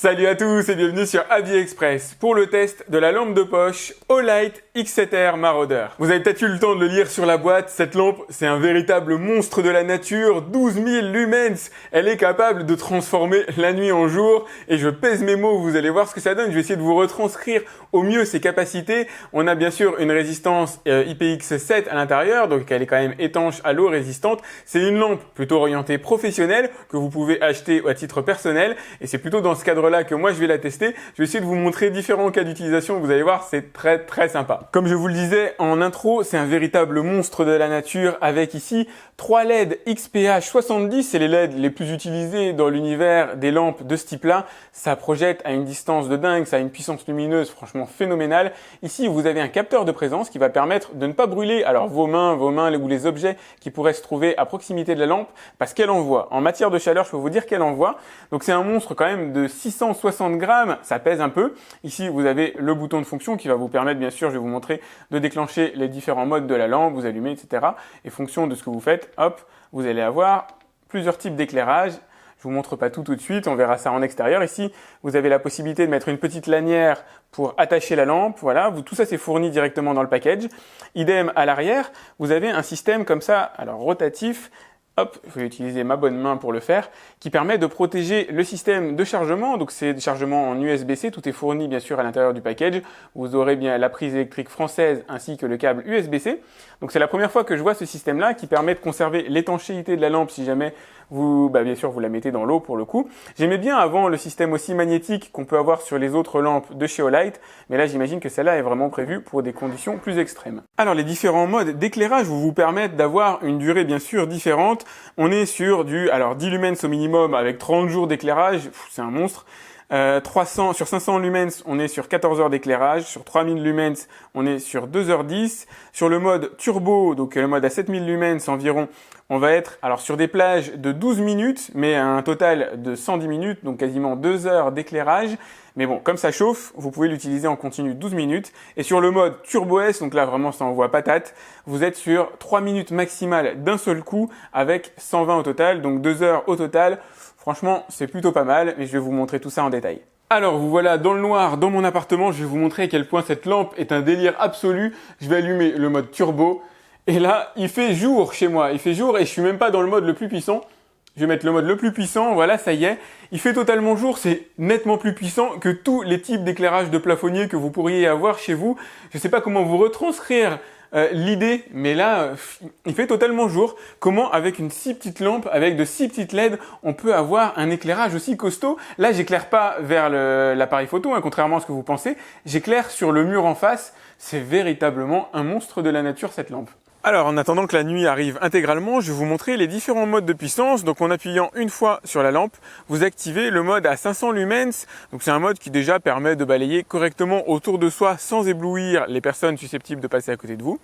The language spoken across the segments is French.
Salut à tous et bienvenue sur AliExpress pour le test de la lampe de poche Olight X7R Marauder. Vous avez peut-être eu le temps de le lire sur la boîte, cette lampe c'est un véritable monstre de la nature, 12 000 lumens, elle est capable de transformer la nuit en jour et je pèse mes mots, vous allez voir ce que ça donne, je vais essayer de vous retranscrire au mieux ses capacités. On a bien sûr une résistance IPX7 à l'intérieur, donc elle est quand même étanche à l'eau, résistante. C'est une lampe plutôt orientée professionnelle que vous pouvez acheter à titre personnel et c'est plutôt dans ce cadre là que moi je vais la tester. Je vais essayer de vous montrer différents cas d'utilisation. Vous allez voir, c'est très sympa. Comme je vous le disais en intro, c'est un véritable monstre de la nature avec ici 3 LED XPH 70. C'est les LED les plus utilisés dans l'univers des lampes de ce type-là. Ça projette à une distance de dingue, ça a une puissance lumineuse franchement phénoménale. Ici, vous avez un capteur de présence qui va permettre de ne pas brûler alors vos mains ou les objets qui pourraient se trouver à proximité de la lampe parce qu'elle envoie. En matière de chaleur, je peux vous dire qu'elle envoie. Donc c'est un monstre quand même de 660 grammes, ça pèse un peu. Ici, vous avez le bouton de fonction qui va vous permettre, bien sûr, je vais vous montrer, de déclencher les différents modes de la lampe, vous allumez, etc. Et fonction de ce que vous faites, hop, vous allez avoir plusieurs types d'éclairage. Je vous montre pas tout de suite, on verra ça en extérieur. Ici, vous avez la possibilité de mettre une petite lanière pour attacher la lampe. Voilà, tout ça c'est fourni directement dans le package. Idem à l'arrière, vous avez un système comme ça, alors rotatif. Hop, je vais utiliser ma bonne main pour le faire, qui permet de protéger le système de chargement. Donc c'est des chargements en USB-C, tout est fourni bien sûr à l'intérieur du package. Vous aurez bien la prise électrique française ainsi que le câble USB-C. Donc c'est la première fois que je vois ce système-là qui permet de conserver l'étanchéité de la lampe si jamais vous, bien sûr, vous la mettez dans l'eau pour le coup. J'aimais bien avant le système aussi magnétique qu'on peut avoir sur les autres lampes de chez Olight, mais là j'imagine que celle-là est vraiment prévue pour des conditions plus extrêmes. Alors les différents modes d'éclairage vous permettent d'avoir une durée bien sûr différente. On est sur du 10 lumens au minimum avec 30 jours d'éclairage, c'est un monstre. Sur 500 lumens, on est sur 14 heures d'éclairage. Sur 3000 lumens, on est sur 2h10. Sur le mode turbo, donc le mode à 7000 lumens environ, on va être sur des plages de 12 minutes, mais à un total de 110 minutes, donc quasiment 2 heures d'éclairage. Mais bon, comme ça chauffe, vous pouvez l'utiliser en continu 12 minutes. Et sur le mode Turbo S, donc là vraiment ça envoie patate, vous êtes sur 3 minutes maximales d'un seul coup avec 120 au total, donc 2 heures au total. Franchement, c'est plutôt pas mal, mais je vais vous montrer tout ça en détail. Alors, vous voilà dans le noir, dans mon appartement. Je vais vous montrer à quel point cette lampe est un délire absolu. Je vais allumer le mode turbo. Et là, il fait jour chez moi. Il fait jour et je suis même pas dans le mode le plus puissant. Je vais mettre le mode le plus puissant. Voilà, ça y est. Il fait totalement jour. C'est nettement plus puissant que tous les types d'éclairage de plafonnier que vous pourriez avoir chez vous. Je sais pas comment vous retranscrire l'idée, mais là, il fait totalement jour. Comment, avec une si petite lampe, avec de si petites LED, on peut avoir un éclairage aussi costaud? Là, j'éclaire pas vers l'appareil photo, contrairement à ce que vous pensez. J'éclaire sur le mur en face. C'est véritablement un monstre de la nature, cette lampe. Alors, en attendant que la nuit arrive intégralement, je vais vous montrer les différents modes de puissance. Donc, en appuyant une fois sur la lampe, vous activez le mode à 500 lumens. Donc, c'est un mode qui déjà permet de balayer correctement autour de soi sans éblouir les personnes susceptibles de passer à côté de vous.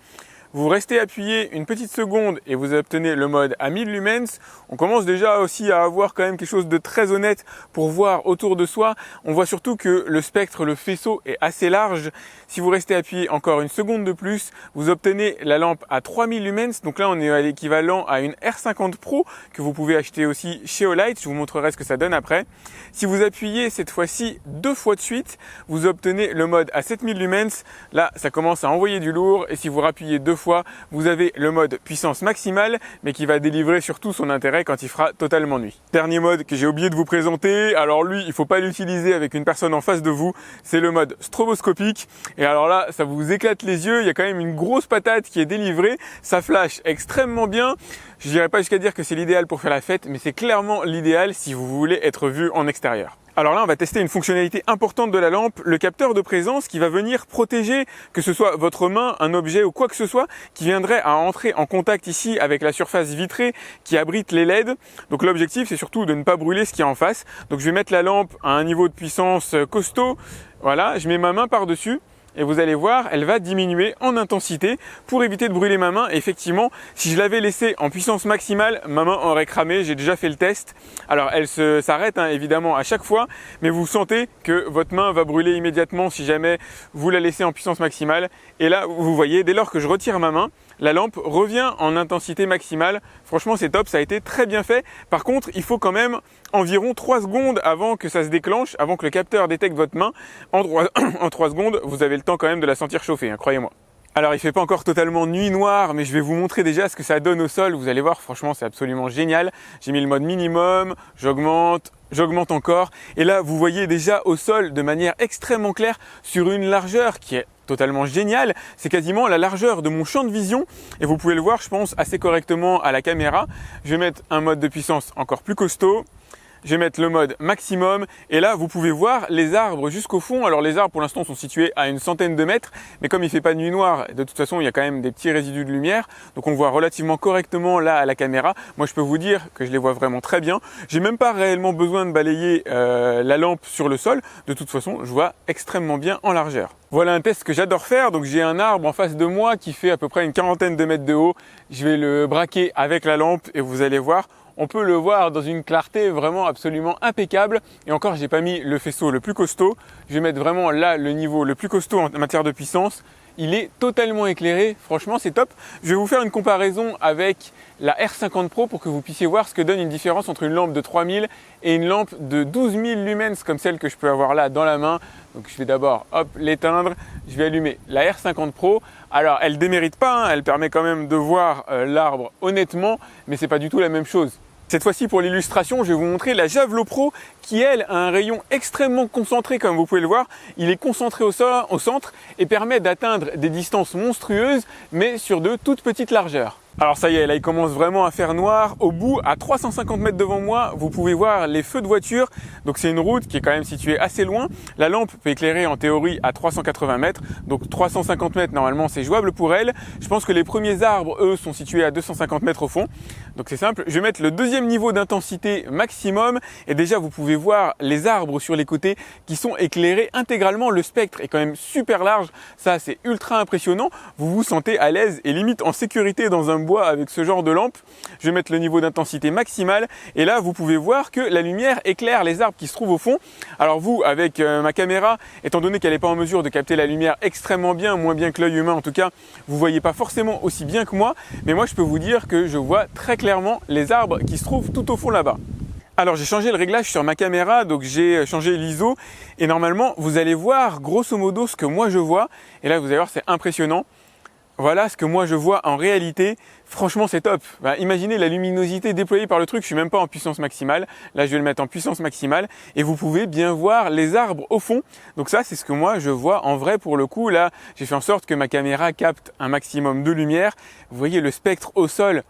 Vous restez appuyé une petite seconde et vous obtenez le mode à 1000 lumens. On commence déjà aussi à avoir quand même quelque chose de très honnête pour voir autour de soi. On voit surtout que le spectre, le faisceau est assez large. Si vous restez appuyé encore une seconde de plus, vous obtenez la lampe à 3000 lumens. Donc là, on est à l'équivalent à une R50 Pro que vous pouvez acheter aussi chez Olight. Je vous montrerai ce que ça donne après. Si vous appuyez cette fois-ci 2 fois de suite, vous obtenez le mode à 7000 lumens. Là, ça commence à envoyer du lourd. Et si vous rappuyez 2 fois, vous avez le mode puissance maximale, mais qui va délivrer surtout son intérêt quand il fera totalement nuit. Dernier mode que j'ai oublié de vous présenter, alors lui, il faut pas l'utiliser avec une personne en face de vous, c'est le mode stroboscopique. Et alors là, ça vous éclate les yeux, il y a quand même une grosse patate qui est délivrée, ça flash extrêmement bien. Je dirais pas jusqu'à dire que c'est l'idéal pour faire la fête, mais c'est clairement l'idéal si vous voulez être vu en extérieur. Alors là, on va tester une fonctionnalité importante de la lampe, le capteur de présence qui va venir protéger, que ce soit votre main, un objet ou quoi que ce soit, qui viendrait à entrer en contact ici avec la surface vitrée qui abrite les LED. Donc l'objectif, c'est surtout de ne pas brûler ce qui est en face. Donc je vais mettre la lampe à un niveau de puissance costaud. Voilà, je mets ma main par-dessus. Et vous allez voir, elle va diminuer en intensité pour éviter de brûler ma main. Et effectivement, si je l'avais laissée en puissance maximale, ma main aurait cramé. J'ai déjà fait le test. Alors, elle s'arrête évidemment à chaque fois, mais vous sentez que votre main va brûler immédiatement si jamais vous la laissez en puissance maximale. Et là, vous voyez, dès lors que je retire ma main, la lampe revient en intensité maximale. Franchement, c'est top, ça a été très bien fait. Par contre, il faut quand même environ 3 secondes avant que ça se déclenche, avant que le capteur détecte votre main. En 3 secondes, vous avez le temps quand même de la sentir chauffer, hein, croyez-moi. Alors, il fait pas encore totalement nuit noire, mais je vais vous montrer déjà ce que ça donne au sol. Vous allez voir, franchement, c'est absolument génial. J'ai mis le mode minimum, j'augmente encore. Et là, vous voyez déjà au sol de manière extrêmement claire sur une largeur qui est totalement géniale. C'est quasiment la largeur de mon champ de vision. Et vous pouvez le voir, je pense, assez correctement à la caméra. Je vais mettre un mode de puissance encore plus costaud. Je vais mettre le mode maximum et là vous pouvez voir les arbres jusqu'au fond. Alors les arbres pour l'instant sont situés à une centaine de mètres, mais comme il fait pas de nuit noire, de toute façon il y a quand même des petits résidus de lumière, donc on voit relativement correctement là à la caméra. Moi je peux vous dire que je les vois vraiment très bien. J'ai même pas réellement besoin de balayer la lampe sur le sol. De toute façon je vois extrêmement bien en largeur. Voilà un test que j'adore faire. Donc j'ai un arbre en face de moi qui fait à peu près une quarantaine de mètres de haut. Je vais le braquer avec la lampe et vous allez voir. On peut le voir dans une clarté vraiment absolument impeccable. Et encore, j'ai pas mis le faisceau le plus costaud. Je vais mettre vraiment là le niveau le plus costaud en matière de puissance. Il est totalement éclairé. Franchement, c'est top. Je vais vous faire une comparaison avec la R50 Pro pour que vous puissiez voir ce que donne une différence entre une lampe de 3000 et une lampe de 12 000 lumens comme celle que je peux avoir là dans la main. Donc je vais d'abord l'éteindre. Je vais allumer la R50 Pro. Alors, elle démérite pas, hein. Elle permet quand même de voir l'arbre honnêtement, mais c'est pas du tout la même chose. Cette fois-ci, pour l'illustration, je vais vous montrer la Javelot Pro qui, elle, a un rayon extrêmement concentré, comme vous pouvez le voir. Il est concentré au centre et permet d'atteindre des distances monstrueuses, mais sur de toutes petites largeurs. Alors ça y est, là il commence vraiment à faire noir. Au bout, à 350 mètres devant moi, vous pouvez voir les feux de voiture. Donc c'est une route qui est quand même située assez loin. La lampe peut éclairer en théorie à 380 mètres. Donc 350 mètres, normalement, c'est jouable pour elle. Je pense que les premiers arbres, eux, sont situés à 250 mètres au fond. Donc c'est simple. Je vais mettre le deuxième niveau d'intensité maximum. Et déjà, vous pouvez voir les arbres sur les côtés qui sont éclairés intégralement. Le spectre est quand même super large. Ça, c'est ultra impressionnant. Vous vous sentez à l'aise et limite en sécurité dans un bois avec ce genre de lampe. Je vais mettre le niveau d'intensité maximale et là vous pouvez voir que la lumière éclaire les arbres qui se trouvent au fond. Alors vous, avec ma caméra, étant donné qu'elle n'est pas en mesure de capter la lumière extrêmement bien, moins bien que l'œil humain en tout cas, vous voyez pas forcément aussi bien que moi, mais moi je peux vous dire que je vois très clairement les arbres qui se trouvent tout au fond là-bas. Alors j'ai changé le réglage sur ma caméra, donc j'ai changé l'ISO et normalement vous allez voir grosso modo ce que moi je vois et là vous allez voir c'est impressionnant. Voilà ce que moi je vois en réalité. Franchement, c'est top. Imaginez la luminosité déployée par le truc. Je suis même pas en puissance maximale. Là, je vais le mettre en puissance maximale et vous pouvez bien voir les arbres au fond. Donc ça, c'est ce que moi je vois en vrai pour le coup. Là, j'ai fait en sorte que ma caméra capte un maximum de lumière. Vous voyez le spectre au sol.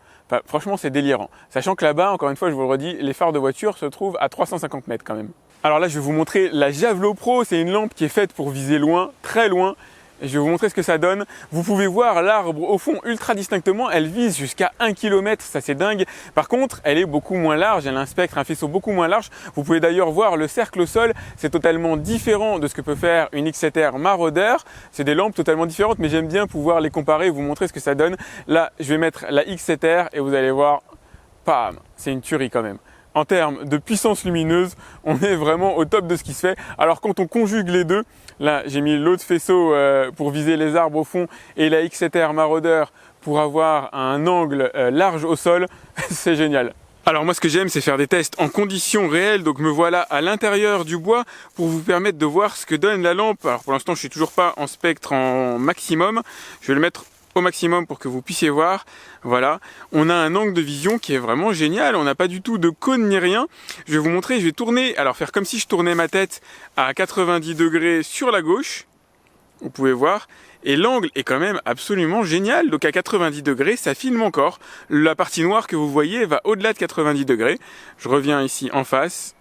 Franchement, c'est délirant. Sachant que là-bas, encore une fois, je vous le redis, les phares de voiture se trouvent à 350 mètres quand même. Alors là, je vais vous montrer la Javelot Pro. C'est une lampe qui est faite pour viser loin, très loin. Et je vais vous montrer ce que ça donne. Vous pouvez voir l'arbre au fond ultra distinctement. Elle vise jusqu'à 1 km, ça c'est dingue. Par contre, elle est beaucoup moins large. Elle a un spectre, un faisceau beaucoup moins large. Vous pouvez d'ailleurs voir le cercle au sol. C'est totalement différent de ce que peut faire une X7R Marauder. C'est des lampes totalement différentes, mais j'aime bien pouvoir les comparer et vous montrer ce que ça donne. Là, je vais mettre la X7R et vous allez voir, pam, c'est une tuerie quand même. En termes de puissance lumineuse, on est vraiment au top de ce qui se fait. Alors quand on conjugue les deux, là j'ai mis l'autre faisceau pour viser les arbres au fond et la X7R Marauder pour avoir un angle large au sol, c'est génial. Alors moi ce que j'aime c'est faire des tests en conditions réelles, donc me voilà à l'intérieur du bois pour vous permettre de voir ce que donne la lampe. Alors pour l'instant je suis toujours pas en spectre en maximum, je vais le mettre au maximum pour que vous puissiez voir. Voilà, on a un angle de vision qui est vraiment génial, on n'a pas du tout de cône ni rien. Je vais vous montrer, je vais tourner, alors faire comme si je tournais ma tête à 90 degrés sur la gauche, vous pouvez voir, et l'angle est quand même absolument génial, donc à 90 degrés ça filme encore. La partie noire que vous voyez va au-delà de 90 degrés. Je reviens ici en face.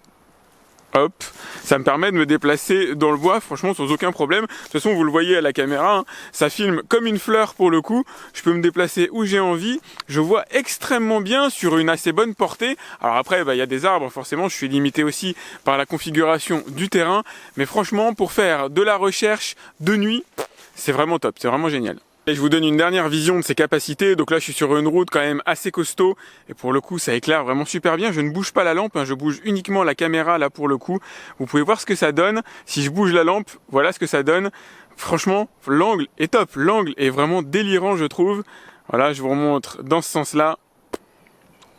Hop, ça me permet de me déplacer dans le bois, franchement sans aucun problème. De toute façon, vous le voyez à la caméra, hein, ça filme comme une fleur pour le coup. Je peux me déplacer où j'ai envie. Je vois extrêmement bien sur une assez bonne portée. Alors après, il y a des arbres, forcément, je suis limité aussi par la configuration du terrain. Mais franchement, pour faire de la recherche de nuit, c'est vraiment top, c'est vraiment génial. Et je vous donne une dernière vision de ses capacités. Donc là, je suis sur une route quand même assez costaud. Et pour le coup, ça éclaire vraiment super bien. Je ne bouge pas la lampe, hein, je bouge uniquement la caméra là pour le coup. Vous pouvez voir ce que ça donne. Si je bouge la lampe, voilà ce que ça donne. Franchement, l'angle est top. L'angle est vraiment délirant, je trouve. Voilà, je vous remontre dans ce sens-là.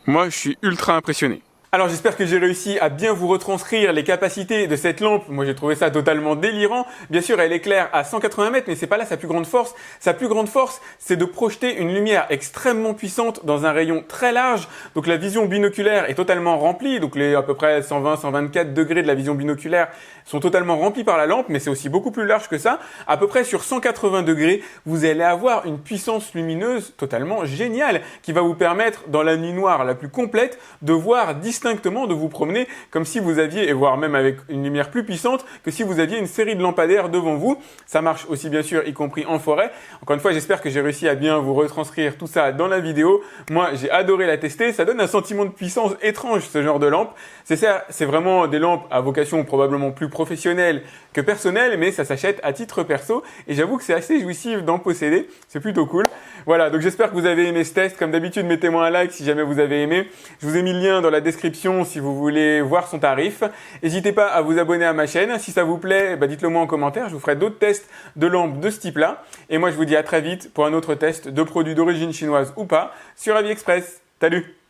Moi, je suis ultra impressionné. Alors j'espère que j'ai réussi à bien vous retranscrire les capacités de cette lampe. Moi j'ai trouvé ça totalement délirant. Bien sûr elle éclaire à 180 mètres mais c'est pas là sa plus grande force. Sa plus grande force c'est de projeter une lumière extrêmement puissante dans un rayon très large. Donc la vision binoculaire est totalement remplie. Donc les à peu près 120-124 degrés de la vision binoculaire sont totalement remplis par la lampe mais c'est aussi beaucoup plus large que ça. À peu près sur 180 degrés vous allez avoir une puissance lumineuse totalement géniale qui va vous permettre dans la nuit noire la plus complète de voir distinctement, de vous promener comme si vous aviez, et voire même avec une lumière plus puissante que si vous aviez une série de lampadaires devant vous. Ça marche aussi bien sûr y compris en forêt. Encore une fois j'espère que j'ai réussi à bien vous retranscrire tout ça dans la vidéo. Moi j'ai adoré la tester, ça donne un sentiment de puissance étrange ce genre de lampe. C'est vraiment des lampes à vocation probablement plus professionnelle que personnelle mais ça s'achète à titre perso et j'avoue que c'est assez jouissif d'en posséder, c'est plutôt cool. Voilà donc j'espère que vous avez aimé ce test, comme d'habitude mettez-moi un like si jamais vous avez aimé. Je vous ai mis le lien dans la description si vous voulez voir son tarif. N'hésitez pas à vous abonner à ma chaîne. Si ça vous plaît, dites-le moi en commentaire. Je vous ferai d'autres tests de lampes de ce type-là. Et moi, je vous dis à très vite pour un autre test de produits d'origine chinoise ou pas sur AliExpress. Salut!